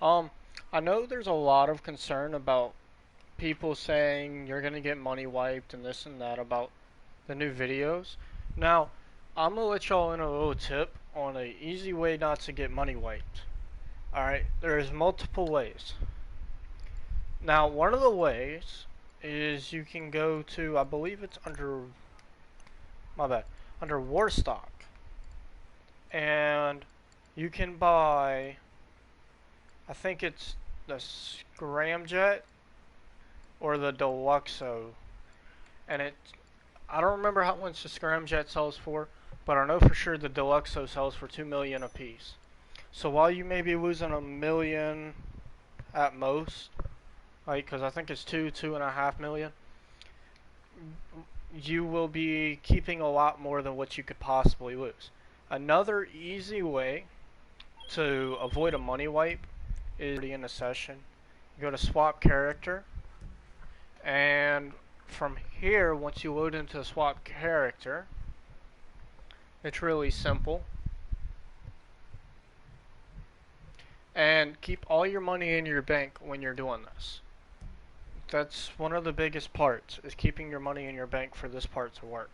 Um, I know there's a lot of concern about people saying you're gonna get money wiped and this and that about the new videos. Now, I'm gonna let y'all in a little tip on an easy way not to get money wiped. Alright, there's multiple ways. Now, one of the ways is you can go to, I believe it's under, my bad, under Warstock. And you can buy, I think it's the Scramjet or the Deluxo. And I don't remember how much the Scramjet sells for, but I know for sure the Deluxo sells for 2 million a piece. So while you may be losing a million at most, like, because I think it's 2.5 million, you will be keeping a lot more than what you could possibly lose. Another easy way to avoid a money wipe is in a session. You go to swap character, and from here, once you load into the swap character, it's really simple. And keep all your money in your bank when you're doing this. That's one of the biggest parts, is keeping your money in your bank for this part to work.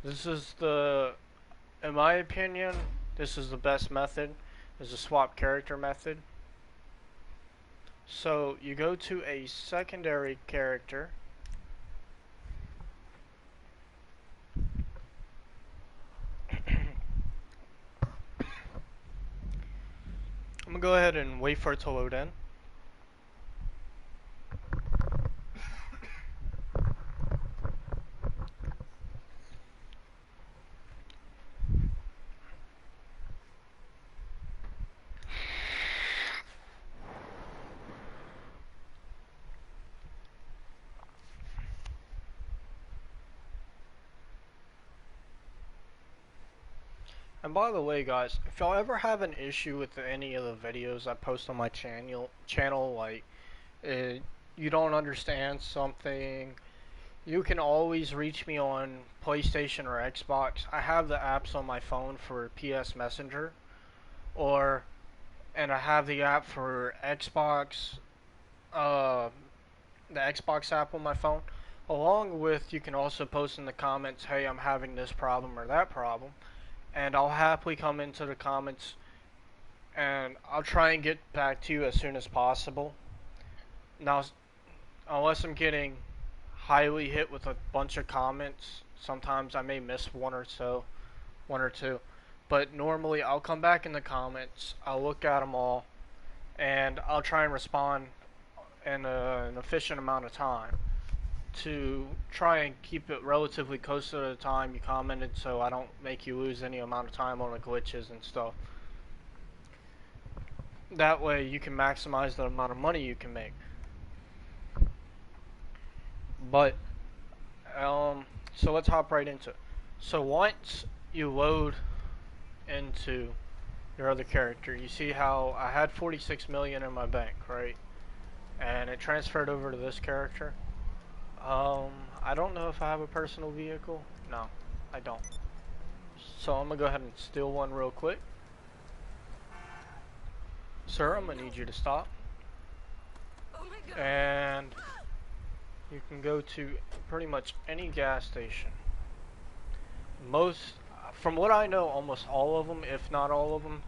This is in my opinion, this is the best method, is the swap character method. So you go to a secondary character. I'm gonna go ahead and wait for it to load in. And by the way, guys, if y'all ever have an issue with any of the videos I post on my channel, like you don't understand something, you can always reach me on PlayStation or Xbox. I have the apps on my phone for PS Messenger, and I have the app for Xbox, uh, the Xbox app on my phone. Along with, you can also post in the comments, hey, I'm having this problem or that problem, and I'll happily come into the comments and I'll try and get back to you as soon as possible. Now, unless I'm getting highly hit with a bunch of comments, sometimes I may miss one or two. But normally I'll come back in the comments, I'll look at them all, and I'll try and respond in an efficient amount of time to try and keep it relatively close to the time you commented, so I don't make you lose any amount of time on the glitches and stuff. That way you can maximize the amount of money you can make. But so let's hop right into it. So once you load into your other character, you see how I had 46 million in my bank, right? And it transferred over to this character. I don't know if I have a personal vehicle. No, I don't. So I'm gonna go ahead and steal one real quick. Sir, I'm gonna need you to stop. And you can go to pretty much any gas station. From what I know, almost all of them, if not all of them,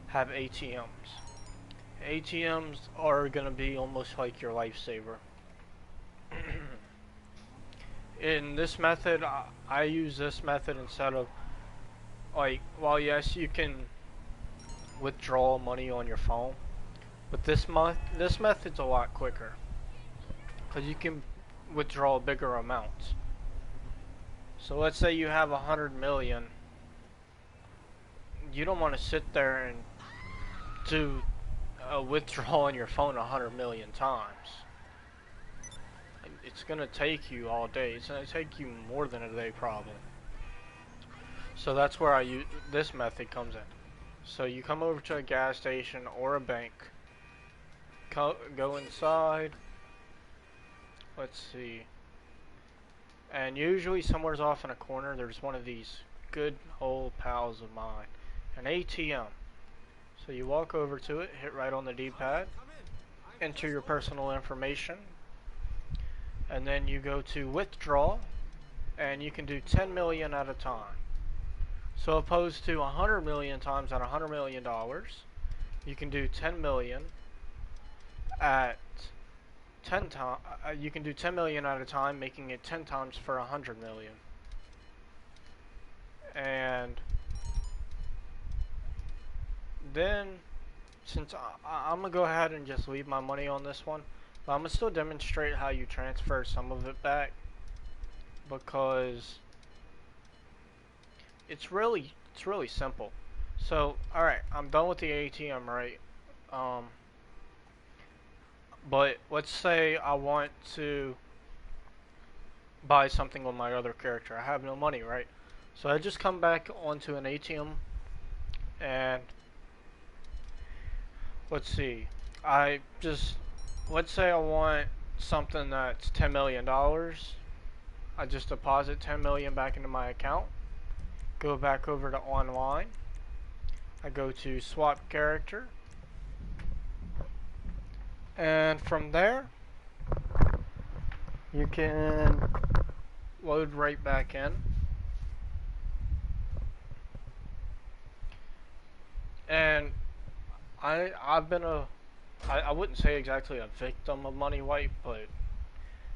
have ATMs. ATMs are gonna be almost like your lifesaver. In this method, I use this method instead of, like, well, yes, you can withdraw money on your phone, but this method's a lot quicker because you can withdraw bigger amounts. So let's say you have 100 million. You don't want to sit there and do a withdrawal on your phone 100 million times. It's gonna take you all day. It's gonna take you more than a day probably. So that's where this method comes in. So you come over to a gas station or a bank, go inside, let's see, and usually somewhere's off in a corner there's one of these good old pals of mine, an ATM. So you walk over to it, hit right on the D-pad, enter your personal information, and then you go to withdraw, and you can do 10 million at a time. So opposed to 100 million times at $100 million, you can do 10 million at 10 times. You can do 10 million at a time, making it 10 times for 100 million. And then, since I'm gonna go ahead and just leave my money on this one, but I'm gonna still demonstrate how you transfer some of it back, because it's really simple. So, alright, I'm done with the ATM, right? But let's say I want to buy something with my other character. I have no money, right? So I just come back onto an ATM, and let's see. Let's say I want something that's $10 million. I just deposit 10 million back into my account. Go back over to online. I go to swap character. And from there, you can load right back in. And I wouldn't say exactly a victim of money wipe, but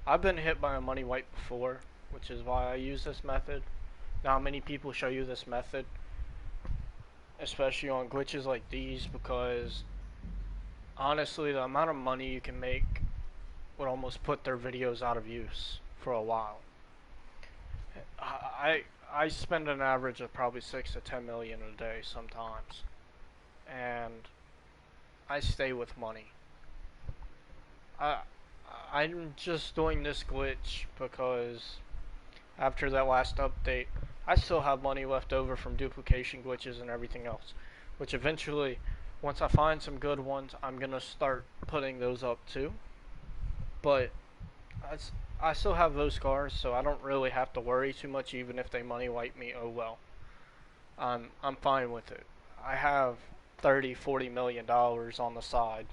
I've been hit by a money wipe before, which is why I use this method. Not many people show you this method, especially on glitches like these, because honestly, the amount of money you can make would almost put their videos out of use for a while. I spend an average of probably 6 to 10 million a day sometimes, and I stay with money. I'm just doing this glitch because after that last update, I still have money left over from duplication glitches and everything else, which eventually, once I find some good ones, I'm gonna start putting those up too. But I still have those cars, so I don't really have to worry too much. Even if they money wipe me, oh well. I'm fine with it. I have $30-40 million on the side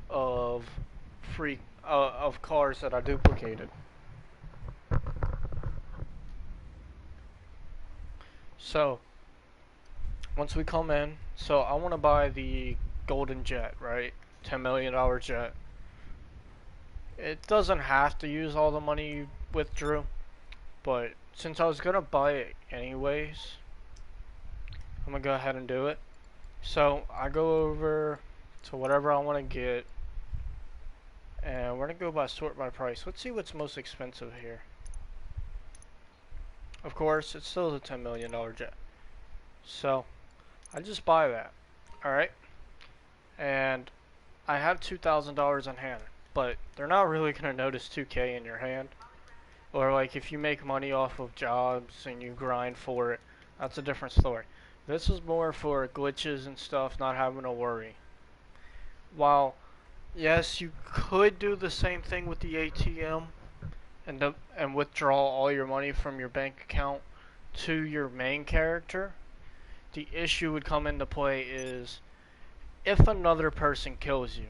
of of cars that I duplicated. So once we come in, so I want to buy the golden jet, right? $10 million jet. It doesn't have to use all the money you withdrew, but since I was gonna buy it anyways, I'm gonna go ahead and do it. So I go over to whatever I want to get, and we're gonna go by sort by price. Let's see what's most expensive here. Of course, it's still the $10 million jet. So I just buy that. Alright? And I have $2,000 on hand, but they're not really gonna notice 2K in your hand. Or like if you make money off of jobs and you grind for it, that's a different story. This is more for glitches and stuff, not having to worry. While yes, you could do the same thing with the ATM and withdraw all your money from your bank account to your main character. The issue would come into play is if another person kills you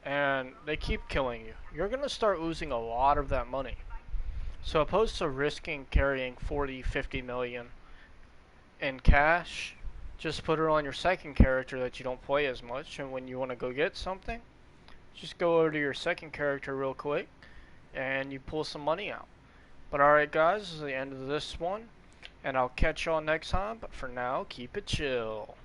and they keep killing you, you're gonna start losing a lot of that money. So opposed to risking carrying 40-50 million in cash, just put it on your second character that you don't play as much, and when you want to go get something, just go over to your second character real quick and you pull some money out. But alright guys, this is the end of this one, and I'll catch y'all next time, but for now, keep it chill.